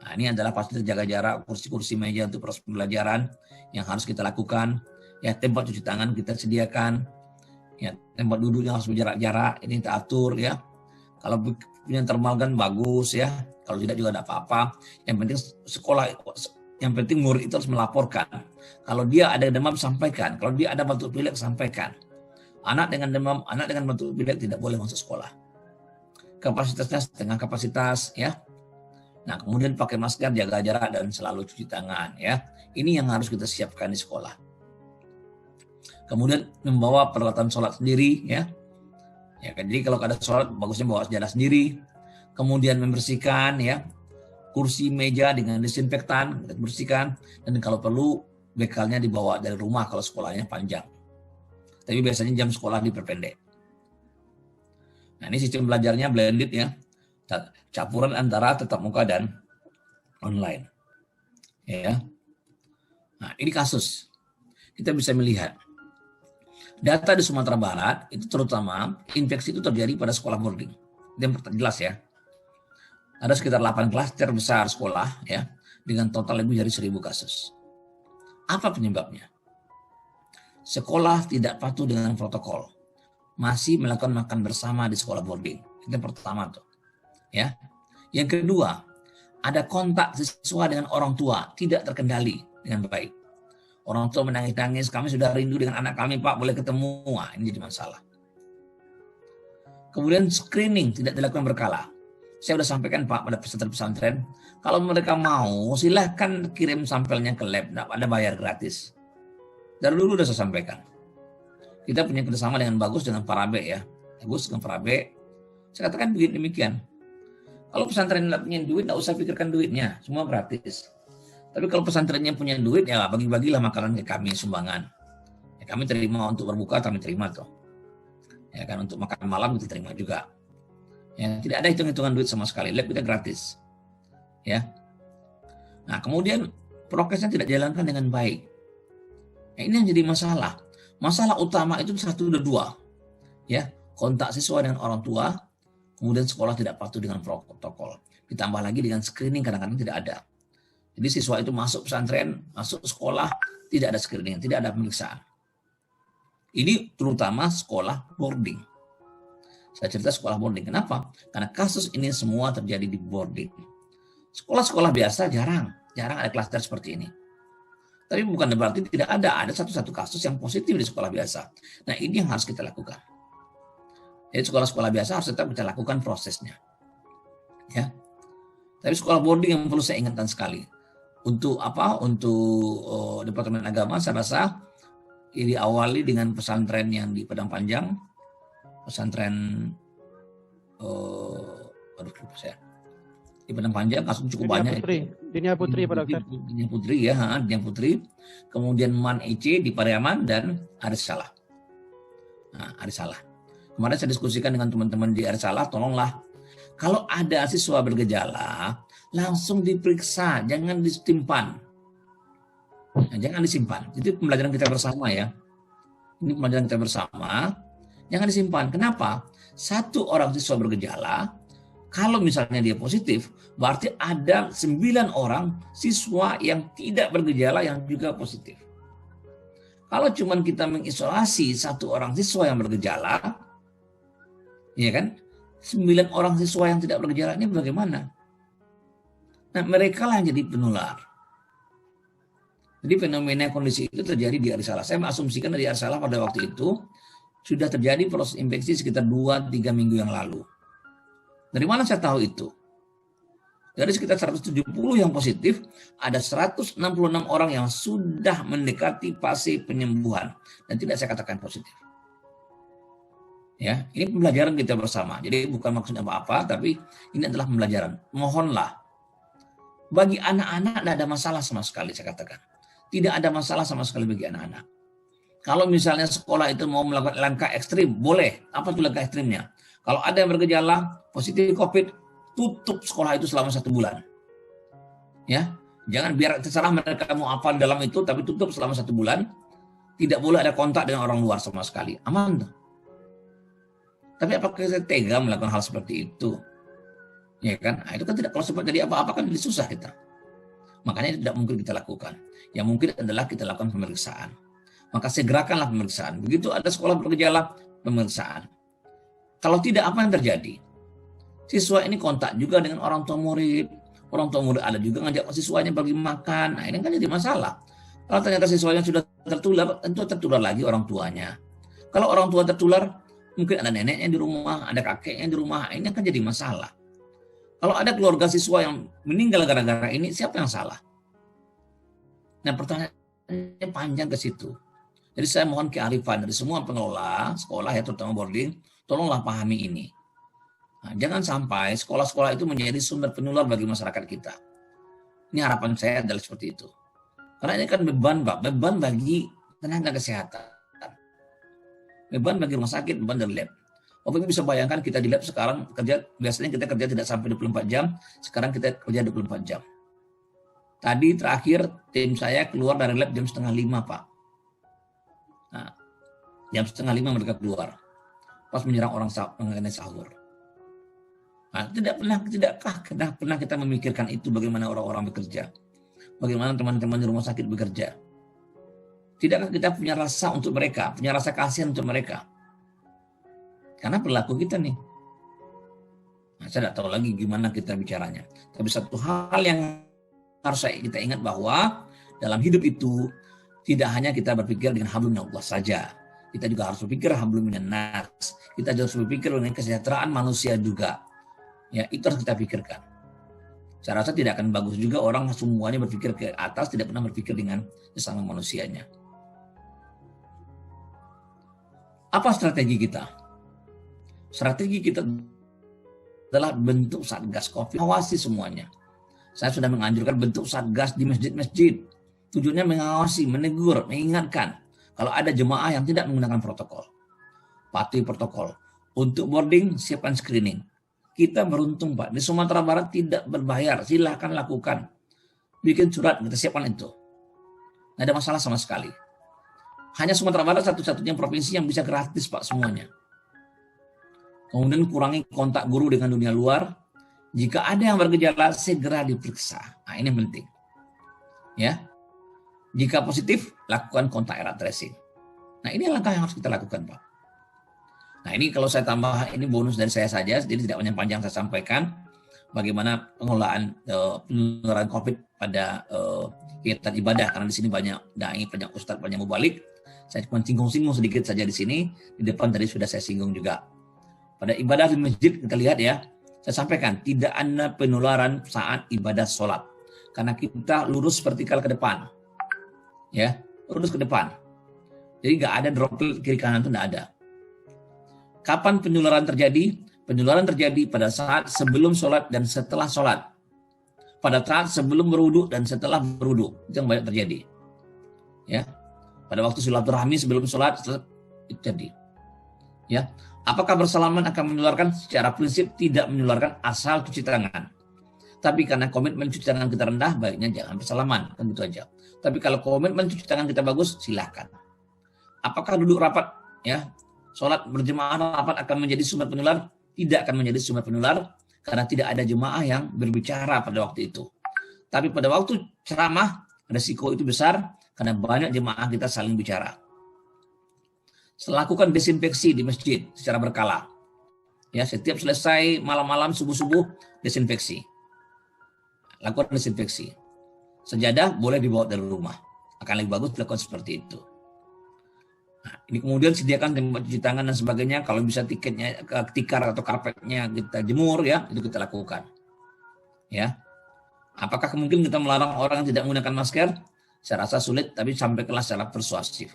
Nah, ini adalah fasilitas jaga jarak, kursi-kursi meja untuk proses pembelajaran yang harus kita lakukan. Ya, tempat cuci tangan kita sediakan. Ya, tempat duduknya harus berjarak-jarak, ini kita atur ya. Kalau punya thermal gun bagus ya. Kalau tidak juga tidak apa-apa. Yang penting sekolah, yang penting murid itu harus melaporkan. Kalau dia ada demam sampaikan. Kalau dia ada batuk pilek sampaikan. Anak dengan demam, anak dengan batuk pilek tidak boleh masuk sekolah. Kapasitasnya setengah kapasitas ya. Nah, kemudian pakai masker, jaga jarak dan selalu cuci tangan ya. Ini yang harus kita siapkan di sekolah. Kemudian membawa peralatan sholat sendiri ya. Ya, jadi kalau ada sholat bagusnya bawa sejadah sendiri. Kemudian membersihkan ya kursi meja dengan disinfektan, kita bersihkan, dan kalau perlu bekalnya dibawa dari rumah kalau sekolahnya panjang. Tapi biasanya jam sekolah diperpendek. Nah, ini sistem belajarnya blended ya. Campuran antara tatap muka dan online. Ya. Nah, ini kasus. Kita bisa melihat data di Sumatera Barat itu terutama infeksi itu terjadi pada sekolah boarding. Yang jelas ya. Ada sekitar 8 klaster besar sekolah ya dengan total lebih dari 1.000 kasus. Apa penyebabnya? Sekolah tidak patuh dengan protokol. Masih melakukan makan bersama di sekolah boarding. Itu yang pertama tuh. Ya. Yang kedua, ada kontak siswa dengan orang tua tidak terkendali dengan baik. Orang tua menangis-nangis, kami sudah rindu dengan anak kami, Pak, boleh ketemu. Wah, ini jadi masalah. Kemudian screening tidak dilakukan berkala. Saya sudah sampaikan, Pak, pada pesantren-pesantren, kalau mereka mau, silahkan kirim sampelnya ke lab, tidak ada bayar gratis. Dari dulu sudah saya sampaikan. Kita punya kerjasama dengan bagus dengan Parabe ya. Bagus dengan Parabe. Saya katakan demikian. Kalau pesantren tidak punya duit, tidak usah pikirkan duitnya, semua gratis. Tapi kalau pesantrennya punya duit, ya bagi-bagilah makanan ke kami sumbangan. Ya, kami terima untuk berbuka, kami terima tuh. Ya kan, untuk makan malam kita terima juga. Ya, tidak ada hitung-hitungan duit sama sekali. Lab kita gratis. Ya. Nah, kemudian prokesnya tidak dijalankan dengan baik. Ya, ini yang jadi masalah. Masalah utama itu satu dan dua. Ya, kontak siswa dengan orang tua, kemudian sekolah tidak patuh dengan protokol. Ditambah lagi dengan screening kadang-kadang tidak ada. Jadi siswa itu masuk pesantren, masuk sekolah, tidak ada screening, tidak ada pemeriksaan. Ini terutama sekolah boarding. Saya cerita sekolah boarding. Kenapa? Karena kasus ini semua terjadi di boarding. Sekolah-sekolah biasa jarang ada klaster seperti ini. Tapi bukan berarti tidak ada satu-satu kasus yang positif di sekolah biasa. Nah, ini yang harus kita lakukan. Jadi sekolah-sekolah biasa harus tetap kita lakukan prosesnya. Ya. Tapi sekolah boarding yang perlu saya ingatkan sekali. Untuk apa? Untuk Departemen Agama saya rasa ini diawali dengan pesantren yang di Padang Panjang, pesantren di Padang Panjang kasus cukup banyak. Dinia Putri Pak Dokter. Dinia Putri ya, Dinia Putri. Kemudian Man EC di Pariaman dan Arisalah. Nah, Arisalah. Kemarin saya diskusikan dengan teman-teman di Arisalah, tolonglah kalau ada siswa bergejala langsung diperiksa, jangan disimpan. Nah, jangan disimpan. Itu pembelajaran kita bersama ya. Ini pembelajaran kita bersama. Jangan disimpan. Kenapa? Satu orang siswa bergejala, Kalau misalnya dia positif, berarti ada 9 orang siswa yang tidak bergejala yang juga positif. Kalau cuma kita mengisolasi 1 orang siswa yang bergejala, ya kan, 9 orang siswa yang tidak bergejala ini bagaimana? Nah, mereka lah yang jadi penular. Jadi fenomena kondisi itu terjadi di Arisalah. Saya mengasumsikan dari Arisalah pada waktu itu sudah terjadi proses infeksi sekitar 2-3 minggu yang lalu. Dari mana saya tahu itu? Dari sekitar 170 yang positif, ada 166 orang yang sudah mendekati fase penyembuhan dan tidak saya katakan positif. Ya, ini pembelajaran kita bersama. Jadi bukan maksudnya apa-apa, tapi ini adalah pembelajaran. Mohonlah, bagi anak-anak tidak ada masalah sama sekali, saya katakan. Tidak ada masalah sama sekali bagi anak-anak. Kalau misalnya sekolah itu mau melakukan langkah ekstrim, boleh. Apa itu langkah ekstrimnya? Kalau ada yang bergejala positif COVID, tutup sekolah itu selama 1 bulan. Ya, jangan biar terserah mereka mau apa dalam itu, tapi tutup selama 1 bulan. Tidak boleh ada kontak dengan orang luar sama sekali. Aman tuh. Tapi apakah kita tega melakukan hal seperti itu? Ya kan? Nah, itu kan tidak, kalau sempat jadi apa-apa kan jadi susah kita. Makanya tidak mungkin kita lakukan. Yang mungkin adalah kita lakukan pemeriksaan. Maka segerakanlah pemeriksaan. Begitu ada sekolah bergejala, pemeriksaan. Kalau tidak, apa yang terjadi? Siswa ini kontak juga dengan orang tua murid. Orang tua murid ada juga ngajak siswanya pergi makan. Nah, ini kan jadi masalah. Kalau ternyata siswanya sudah tertular, tentu tertular lagi orang tuanya. Kalau orang tua tertular, mungkin ada neneknya di rumah, ada kakeknya di rumah. Ini akan jadi masalah. Kalau ada keluarga siswa yang meninggal gara-gara ini, siapa yang salah? Nah, pertanyaannya panjang ke situ. Jadi saya mohon kearifan dari semua pengelola sekolah, ya terutama boarding, tolonglah pahami ini. Nah, jangan sampai sekolah-sekolah itu menjadi sumber penular bagi masyarakat kita. Ini harapan saya adalah seperti itu. Karena ini kan beban, Pak. Beban bagi tenaga kesehatan. Beban bagi rumah sakit, beban dari lab. Bapak Ibu bisa bayangkan kita di lab sekarang kerja, biasanya kita kerja tidak sampai 24 jam, sekarang kita kerja 24 jam. Tadi terakhir tim saya keluar dari lab jam 4:30, Pak. Nah, jam 4:30 mereka keluar. Pas menyerang orang mengenai sahur. Nah, tidakkah pernah kita memikirkan itu bagaimana orang-orang bekerja? Bagaimana teman-teman di rumah sakit bekerja? Tidakkah kita punya rasa untuk mereka, punya rasa kasihan untuk mereka? Karena perilaku kita nih. Nah, saya tidak tahu lagi gimana kita bicaranya. Tapi satu hal yang harus kita ingat bahwa dalam hidup itu tidak hanya kita berpikir dengan hablum minallah saja. Kita juga harus berpikir hablum minan nas. Kita juga harus berpikir dengan kesejahteraan manusia juga. Ya, itu harus kita pikirkan. Saya rasa tidak akan bagus juga orang semuanya berpikir ke atas, tidak pernah berpikir dengan sesama manusianya. Apa strategi kita? Strategi kita adalah bentuk satgas COVID. Awasi semuanya. Saya sudah menganjurkan bentuk satgas di masjid-masjid. Tujuannya mengawasi, menegur, mengingatkan. Kalau ada jemaah yang tidak menggunakan protokol. Patuhi protokol. Untuk boarding, siapkan screening. Kita beruntung, Pak. Di Sumatera Barat tidak berbayar. Silahkan lakukan. Bikin surat, kita siapkan itu. Tidak ada masalah sama sekali. Hanya Sumatera Barat satu-satunya provinsi yang bisa gratis, Pak, semuanya. Kemudian kurangi kontak guru dengan dunia luar. Jika ada yang bergejala, segera diperiksa. Nah, ini penting. Ya. Jika positif, lakukan kontak erat tracing. Nah, ini langkah yang harus kita lakukan, Pak. Nah, ini kalau saya tambah, ini bonus dari saya saja, jadi tidak panjang saya sampaikan bagaimana pengelolaan penularan COVID pada kegiatan ibadah. Karena di sini banyak dai, banyak ustadz, banyak mubalik. Saya cuma singgung-singgung sedikit saja di sini. Di depan tadi sudah saya singgung juga. Pada ibadah di masjid kita lihat ya, saya sampaikan tidak ada penularan saat ibadah sholat. Karena kita lurus vertikal ke depan. Ya, lurus ke depan. Jadi nggak ada droplet kiri kanan itu nggak ada. Kapan penularan terjadi? Penularan terjadi pada saat sebelum sholat dan setelah sholat. Pada saat sebelum berwudu dan setelah berwudu. Itu yang banyak terjadi. Ya, pada waktu silaturahmi sebelum sholat itu terjadi. Ya, apakah bersalaman akan menularkan? Secara prinsip tidak menularkan asal cuci tangan. Tapi karena komitmen cuci tangan kita rendah, baiknya jangan bersalaman, kan gitu aja. Tapi kalau komitmen cuci tangan kita bagus, silahkan. Apakah duduk rapat, ya, sholat berjemaah rapat akan menjadi sumber penular? Tidak akan menjadi sumber penular karena tidak ada jemaah yang berbicara pada waktu itu. Tapi pada waktu ceramah, resiko itu besar karena banyak jemaah kita saling bicara. Lakukan desinfeksi di masjid secara berkala. Ya, setiap selesai malam-malam, subuh-subuh, desinfeksi. Lakukan desinfeksi. Sejadah boleh dibawa dari rumah. Akan lebih bagus dilakukan seperti itu. Nah, ini kemudian sediakan tempat cuci tangan dan sebagainya. Kalau bisa tiketnya, tikar atau karpetnya kita jemur, ya itu kita lakukan. Ya, apakah mungkin kita melarang orang yang tidak menggunakan masker? Saya rasa sulit, tapi sampaikanlah secara persuasif.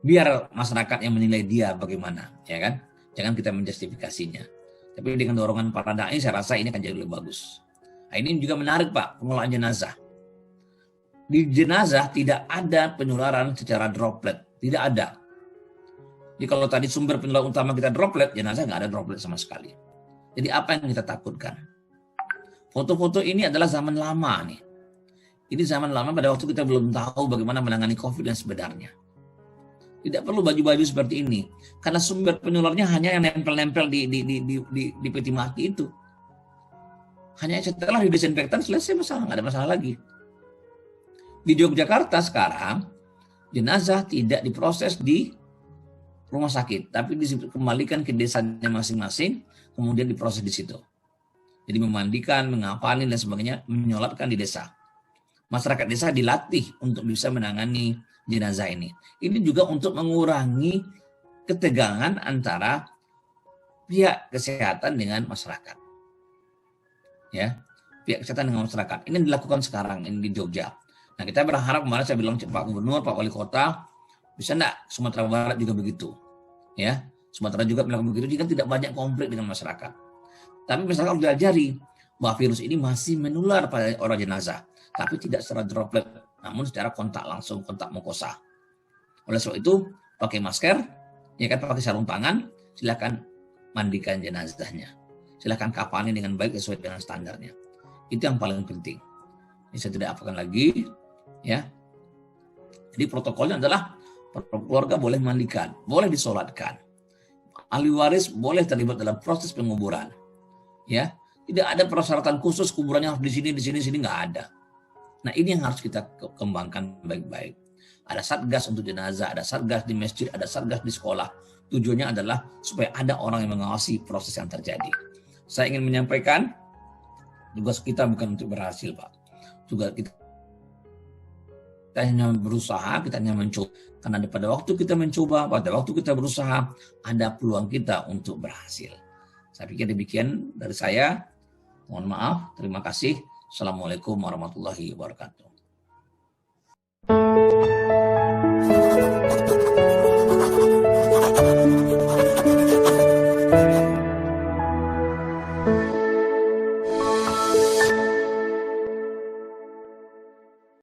Biar masyarakat yang menilai dia bagaimana, ya kan? Jangan kita menjustifikasinya. Tapi dengan dorongan para dai, saya rasa ini akan jadi lebih bagus. Nah, ini juga menarik Pak, pengelolaan jenazah. Di jenazah tidak ada penularan secara droplet, tidak ada. Jadi kalau tadi sumber penularan utama kita droplet, jenazah nggak ada droplet sama sekali. Jadi apa yang kita takutkan? Foto-foto ini adalah zaman lama nih. Ini zaman lama pada waktu kita belum tahu bagaimana menangani COVID yang sebenarnya. Tidak perlu baju-baju seperti ini. Karena sumber penularnya hanya yang nempel-nempel di peti mati itu. Hanya setelah didesinfektan selesai masalah, nggak ada masalah lagi. Di Yogyakarta sekarang, jenazah tidak diproses di rumah sakit, tapi dikembalikan ke desanya masing-masing, kemudian diproses di situ. Jadi memandikan, mengapalin dan sebagainya, menyolatkan di desa. Masyarakat desa dilatih untuk bisa menangani jenazah ini. Ini juga untuk mengurangi ketegangan antara pihak kesehatan dengan masyarakat. Ya, pihak kesehatan dengan masyarakat. Ini dilakukan sekarang ini di Jogja. Nah, kita berharap, kemarin saya bilang Pak Gubernur, Pak Wali Kota, bisa enggak Sumatera Barat juga begitu. Ya, Sumatera juga melakukan begitu, jika tidak banyak konflik dengan masyarakat. Tapi masyarakat harus diajari bahwa virus ini masih menular pada orang jenazah, tapi tidak secara droplet, namun secara kontak langsung, kontak mukosa. Oleh sebab itu, pakai masker, ya kan, pakai sarung tangan, silakan mandikan jenazahnya. Silakan kafanin dengan baik sesuai dengan standarnya. Itu yang paling penting. Ini saya tidak apakan lagi, ya. Jadi protokolnya adalah keluarga boleh mandikan, boleh disolatkan. Ahli waris boleh terlibat dalam proses penguburan. Ya, tidak ada persyaratan khusus kuburannya harus di sini, nggak ada. Nah, ini yang harus kita kembangkan baik-baik. Ada satgas untuk jenazah, ada satgas di masjid, ada satgas di sekolah. Tujuannya adalah supaya ada orang yang mengawasi proses yang terjadi. Saya ingin menyampaikan, tugas kita bukan untuk berhasil, Pak. Juga kita hanya berusaha, kita hanya mencoba. Karena pada waktu kita mencoba, pada waktu kita berusaha, ada peluang kita untuk berhasil. Saya pikir demikian dari saya. Mohon maaf, terima kasih. Assalamualaikum warahmatullahi wabarakatuh.